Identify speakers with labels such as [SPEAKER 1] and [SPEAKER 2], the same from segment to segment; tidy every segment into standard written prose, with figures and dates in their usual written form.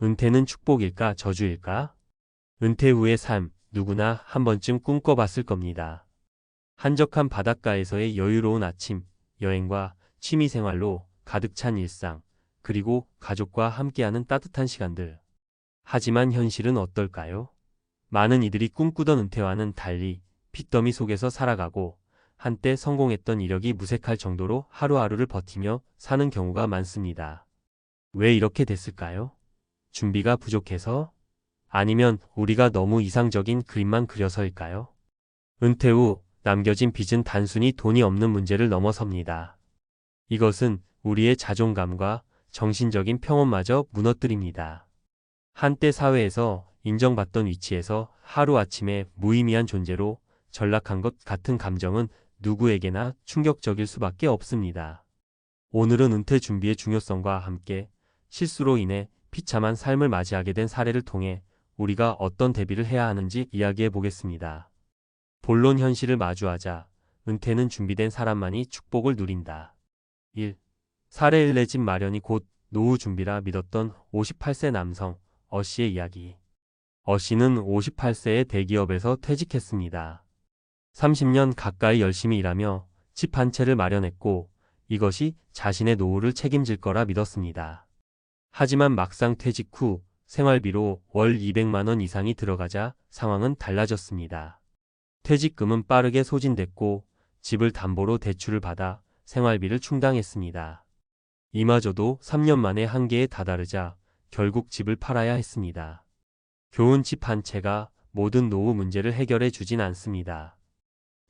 [SPEAKER 1] 은퇴는 축복일까, 저주일까? 은퇴 후의 삶, 누구나 한 번쯤 꿈꿔봤을 겁니다. 한적한 바닷가에서의 여유로운 아침, 여행과 취미생활로 가득 찬 일상, 그리고 가족과 함께하는 따뜻한 시간들. 하지만 현실은 어떨까요? 많은 이들이 꿈꾸던 은퇴와는 달리 빚더미 속에서 살아가고 한때 성공했던 이력이 무색할 정도로 하루하루를 버티며 사는 경우가 많습니다. 왜 이렇게 됐을까요? 준비가 부족해서? 아니면 우리가 너무 이상적인 그림만 그려서일까요? 은퇴 후 남겨진 빚은 단순히 돈이 없는 문제를 넘어섭니다. 이것은 우리의 자존감과 정신적인 평온마저 무너뜨립니다. 한때 사회에서 인정받던 위치에서 하루아침에 무의미한 존재로 전락한 것 같은 감정은 누구에게나 충격적일 수밖에 없습니다. 오늘은 은퇴 준비의 중요성과 함께 실수로 인해 비참한 삶을 맞이하게 된 사례를 통해 우리가 어떤 대비를 해야 하는지 이야기해 보겠습니다. 본론 현실을 마주하자. 은퇴는 준비된 사람만이 축복을 누린다. 1. 사례 1. 내 집 마련이 곧 노후 준비라 믿었던 58세 남성 어씨의 이야기. 어씨는 58세에 대기업에서 퇴직했습니다. 30년 가까이 열심히 일하며 집 한 채를 마련했고 이것이 자신의 노후를 책임질 거라 믿었습니다. 하지만 막상 퇴직 후 생활비로 월 200만 원 이상이 들어가자 상황은 달라졌습니다. 퇴직금은 빠르게 소진됐고 집을 담보로 대출을 받아 생활비를 충당했습니다. 이마저도 3년 만에 한계에 다다르자 결국 집을 팔아야 했습니다. 좋은 집 한 채가 모든 노후 문제를 해결해 주진 않습니다.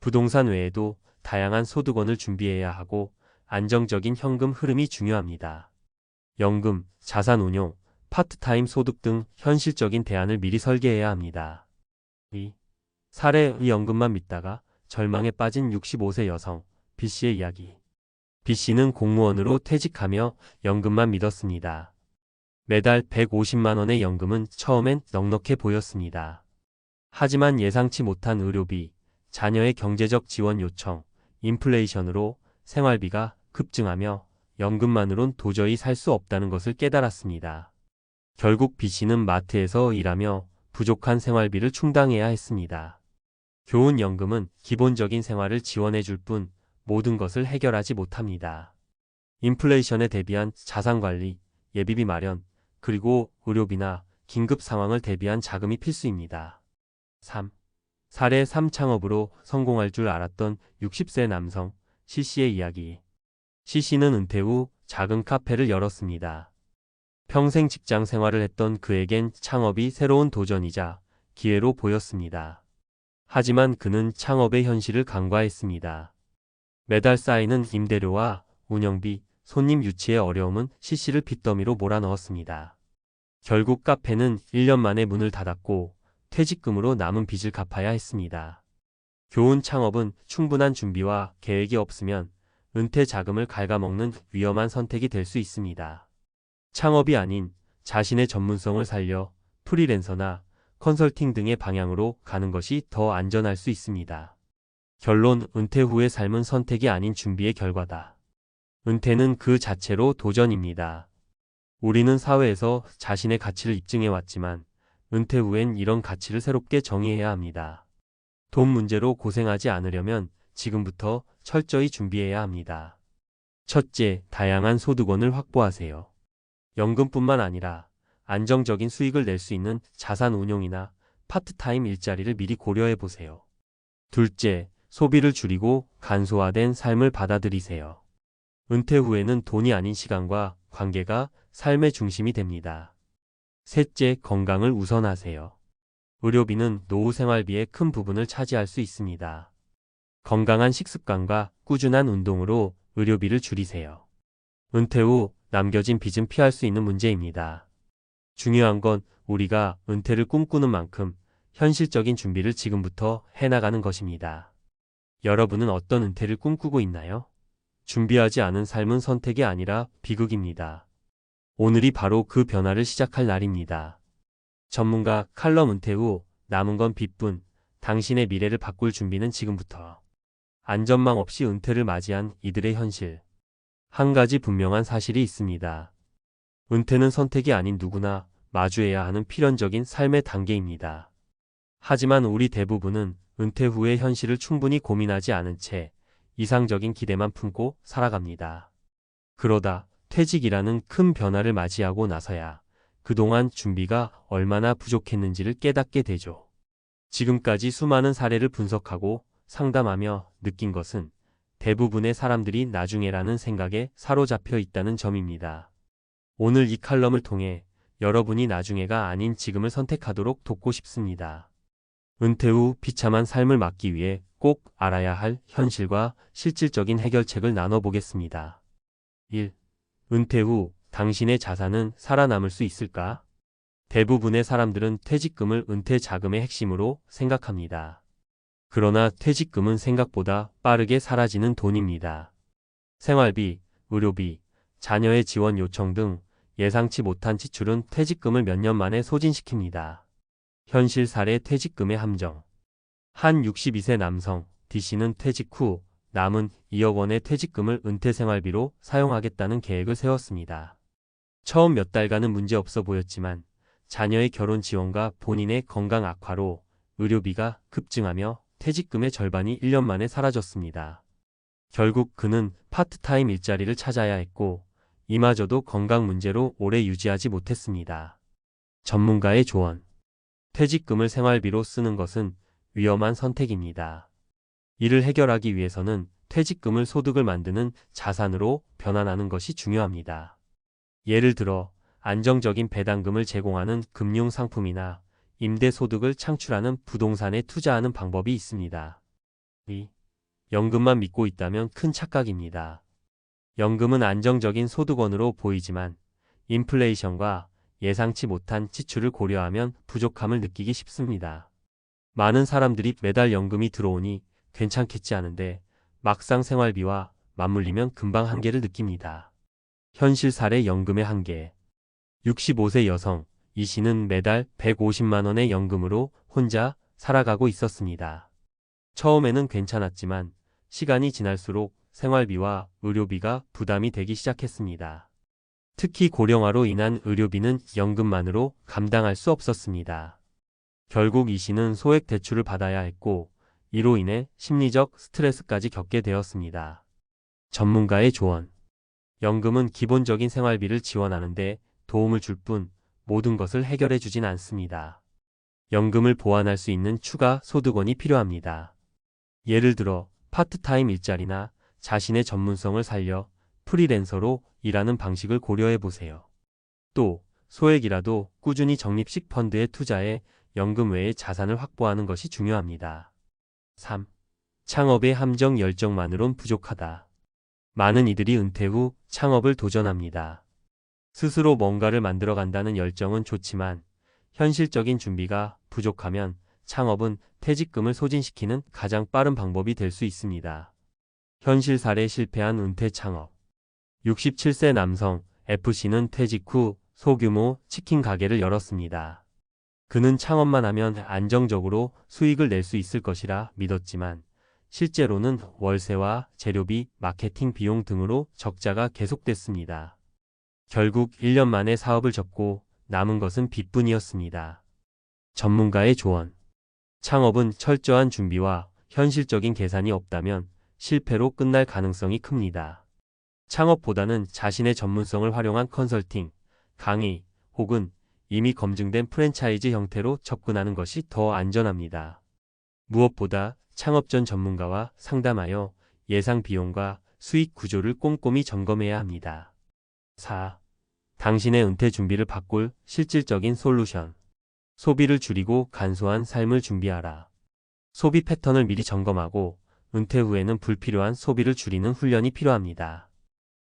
[SPEAKER 1] 부동산 외에도 다양한 소득원을 준비해야 하고 안정적인 현금 흐름이 중요합니다. 연금, 자산운용, 파트타임 소득 등 현실적인 대안을 미리 설계해야 합니다. 2. 사례의 연금만 믿다가 절망에 빠진 65세 여성 B씨의 이야기. B씨는 공무원으로 퇴직하며 연금만 믿었습니다. 매달 150만 원의 연금은 처음엔 넉넉해 보였습니다. 하지만 예상치 못한 의료비, 자녀의 경제적 지원 요청, 인플레이션으로 생활비가 급증하며 연금만으론 도저히 살 수 없다는 것을 깨달았습니다. 결국 B씨는 마트에서 일하며 부족한 생활비를 충당해야 했습니다. 좋은 연금은 기본적인 생활을 지원해 줄 뿐 모든 것을 해결하지 못합니다. 인플레이션에 대비한 자산관리, 예비비 마련, 그리고 의료비나 긴급 상황을 대비한 자금이 필수입니다. 3. 사례 3. 창업으로 성공할 줄 알았던 60세 남성 C씨의 이야기. C씨는 은퇴 후 작은 카페를 열었습니다. 평생 직장 생활을 했던 그에겐 창업이 새로운 도전이자 기회로 보였습니다. 하지만 그는 창업의 현실을 간과했습니다. 매달 쌓이는 임대료와 운영비, 손님 유치의 어려움은 C씨를 빚더미로 몰아넣었습니다. 결국 카페는 1년 만에 문을 닫았고 퇴직금으로 남은 빚을 갚아야 했습니다. 좋은 창업은 충분한 준비와 계획이 없으면 은퇴 자금을 갉아먹는 위험한 선택이 될 수 있습니다. 창업이 아닌 자신의 전문성을 살려 프리랜서나 컨설팅 등의 방향으로 가는 것이 더 안전할 수 있습니다. 결론, 은퇴 후의 삶은 선택이 아닌 준비의 결과다. 은퇴는 그 자체로 도전입니다. 우리는 사회에서 자신의 가치를 입증해왔지만 은퇴 후엔 이런 가치를 새롭게 정의해야 합니다. 돈 문제로 고생하지 않으려면 지금부터 철저히 준비해야 합니다. 첫째, 다양한 소득원을 확보하세요. 연금뿐만 아니라 안정적인 수익을 낼 수 있는 자산 운용이나 파트타임 일자리를 미리 고려해 보세요. 둘째, 소비를 줄이고 간소화된 삶을 받아들이세요. 은퇴 후에는 돈이 아닌 시간과 관계가 삶의 중심이 됩니다. 셋째, 건강을 우선하세요. 의료비는 노후 생활비의 큰 부분을 차지할 수 있습니다. 건강한 식습관과 꾸준한 운동으로 의료비를 줄이세요. 은퇴 후 남겨진 빚은 피할 수 있는 문제입니다. 중요한 건 우리가 은퇴를 꿈꾸는 만큼 현실적인 준비를 지금부터 해나가는 것입니다. 여러분은 어떤 은퇴를 꿈꾸고 있나요? 준비하지 않은 삶은 선택이 아니라 비극입니다. 오늘이 바로 그 변화를 시작할 날입니다. 전문가 칼럼 은퇴 후 남은 건 빚뿐. 당신의 미래를 바꿀 준비는 지금부터. 안전망 없이 은퇴를 맞이한 이들의 현실. 한 가지 분명한 사실이 있습니다. 은퇴는 선택이 아닌 누구나 마주해야 하는 필연적인 삶의 단계입니다. 하지만 우리 대부분은 은퇴 후의 현실을 충분히 고민하지 않은 채 이상적인 기대만 품고 살아갑니다. 그러다 퇴직이라는 큰 변화를 맞이하고 나서야 그동안 준비가 얼마나 부족했는지를 깨닫게 되죠. 지금까지 수많은 사례를 분석하고 상담하며 느낀 것은 대부분의 사람들이 나중에라는 생각에 사로잡혀 있다는 점입니다. 오늘 이 칼럼을 통해 여러분이 나중에가 아닌 지금을 선택하도록 돕고 싶습니다. 은퇴 후 비참한 삶을 막기 위해 꼭 알아야 할 현실과 실질적인 해결책을 나눠보겠습니다. 1. 은퇴 후 당신의 자산은 살아남을 수 있을까? 대부분의 사람들은 퇴직금을 은퇴 자금의 핵심으로 생각합니다. 그러나 퇴직금은 생각보다 빠르게 사라지는 돈입니다. 생활비, 의료비, 자녀의 지원 요청 등 예상치 못한 지출은 퇴직금을 몇 년 만에 소진시킵니다. 현실 사례 퇴직금의 함정. 한 62세 남성 D씨는 퇴직 후 남은 2억 원의 퇴직금을 은퇴 생활비로 사용하겠다는 계획을 세웠습니다. 처음 몇 달간은 문제없어 보였지만 자녀의 결혼 지원과 본인의 건강 악화로 의료비가 급증하며 퇴직금의 절반이 1년 만에 사라졌습니다. 결국 그는 파트타임 일자리를 찾아야 했고 이마저도 건강 문제로 오래 유지하지 못했습니다. 전문가의 조언. 퇴직금을 생활비로 쓰는 것은 위험한 선택입니다. 이를 해결하기 위해서는 퇴직금을 소득을 만드는 자산으로 변환하는 것이 중요합니다. 예를 들어 안정적인 배당금을 제공하는 금융상품이나 임대소득을 창출하는 부동산에 투자하는 방법이 있습니다. 2. 연금만 믿고 있다면 큰 착각입니다. 연금은 안정적인 소득원으로 보이지만 인플레이션과 예상치 못한 지출을 고려하면 부족함을 느끼기 쉽습니다. 많은 사람들이 매달 연금이 들어오니 괜찮겠지 하는데 막상 생활비와 맞물리면 금방 한계를 느낍니다. 현실 사례 연금의 한계. 65세 여성 이 씨는 매달 150만 원의 연금으로 혼자 살아가고 있었습니다. 처음에는 괜찮았지만 시간이 지날수록 생활비와 의료비가 부담이 되기 시작했습니다. 특히 고령화로 인한 의료비는 연금만으로 감당할 수 없었습니다. 결국 이 씨는 소액 대출을 받아야 했고 이로 인해 심리적 스트레스까지 겪게 되었습니다. 전문가의 조언. 연금은 기본적인 생활비를 지원하는데 도움을 줄 뿐 모든 것을 해결해 주진 않습니다. 연금을 보완할 수 있는 추가 소득원이 필요합니다. 예를 들어 파트타임 일자리나 자신의 전문성을 살려 프리랜서로 일하는 방식을 고려해 보세요. 또 소액이라도 꾸준히 적립식 펀드에 투자해 연금 외의 자산을 확보하는 것이 중요합니다. 3. 창업의 함정. 열정만으론 부족하다. 많은 이들이 은퇴 후 창업을 도전합니다. 스스로 뭔가를 만들어간다는 열정은 좋지만 현실적인 준비가 부족하면 창업은 퇴직금을 소진시키는 가장 빠른 방법이 될 수 있습니다. 현실 사례 실패한 은퇴 창업. 67세 남성 FC는 퇴직 후 소규모 치킨 가게를 열었습니다. 그는 창업만 하면 안정적으로 수익을 낼 수 있을 것이라 믿었지만 실제로는 월세와 재료비, 마케팅 비용 등으로 적자가 계속됐습니다. 결국 1년 만에 사업을 접고 남은 것은 빚뿐이었습니다. 전문가의 조언. 창업은 철저한 준비와 현실적인 계산이 없다면 실패로 끝날 가능성이 큽니다. 창업보다는 자신의 전문성을 활용한 컨설팅, 강의 혹은 이미 검증된 프랜차이즈 형태로 접근하는 것이 더 안전합니다. 무엇보다 창업 전 전문가와 상담하여 예상 비용과 수익 구조를 꼼꼼히 점검해야 합니다. 4. 당신의 은퇴 준비를 바꿀 실질적인 솔루션. 소비를 줄이고 간소한 삶을 준비하라. 소비 패턴을 미리 점검하고 은퇴 후에는 불필요한 소비를 줄이는 훈련이 필요합니다.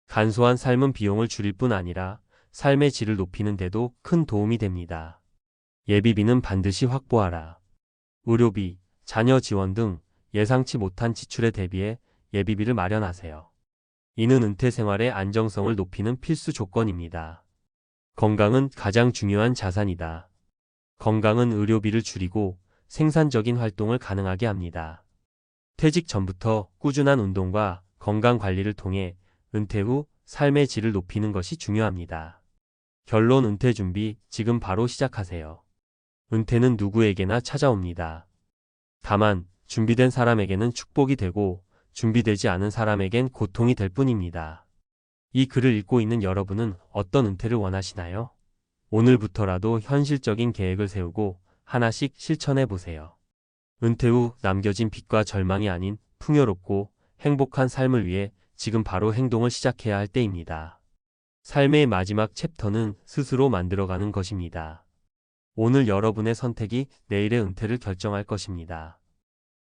[SPEAKER 1] 간소한 삶은 비용을 줄일 뿐 아니라 삶의 질을 높이는 데도 큰 도움이 됩니다. 예비비는 반드시 확보하라. 의료비, 자녀 지원 등 예상치 못한 지출에 대비해 예비비를 마련하세요. 이는 은퇴 생활의 안정성을 높이는 필수 조건입니다. 건강은 가장 중요한 자산이다. 건강은 의료비를 줄이고 생산적인 활동을 가능하게 합니다. 퇴직 전부터 꾸준한 운동과 건강 관리를 통해 은퇴 후 삶의 질을 높이는 것이 중요합니다. 결론 은퇴 준비 지금 바로 시작하세요. 은퇴는 누구에게나 찾아옵니다. 다만 준비된 사람에게는 축복이 되고 준비되지 않은 사람에겐 고통이 될 뿐입니다. 이 글을 읽고 있는 여러분은 어떤 은퇴를 원하시나요? 오늘부터라도 현실적인 계획을 세우고 하나씩 실천해 보세요. 은퇴 후 남겨진 빚과 절망이 아닌 풍요롭고 행복한 삶을 위해 지금 바로 행동을 시작해야 할 때입니다. 삶의 마지막 챕터는 스스로 만들어가는 것입니다. 오늘 여러분의 선택이 내일의 은퇴를 결정할 것입니다.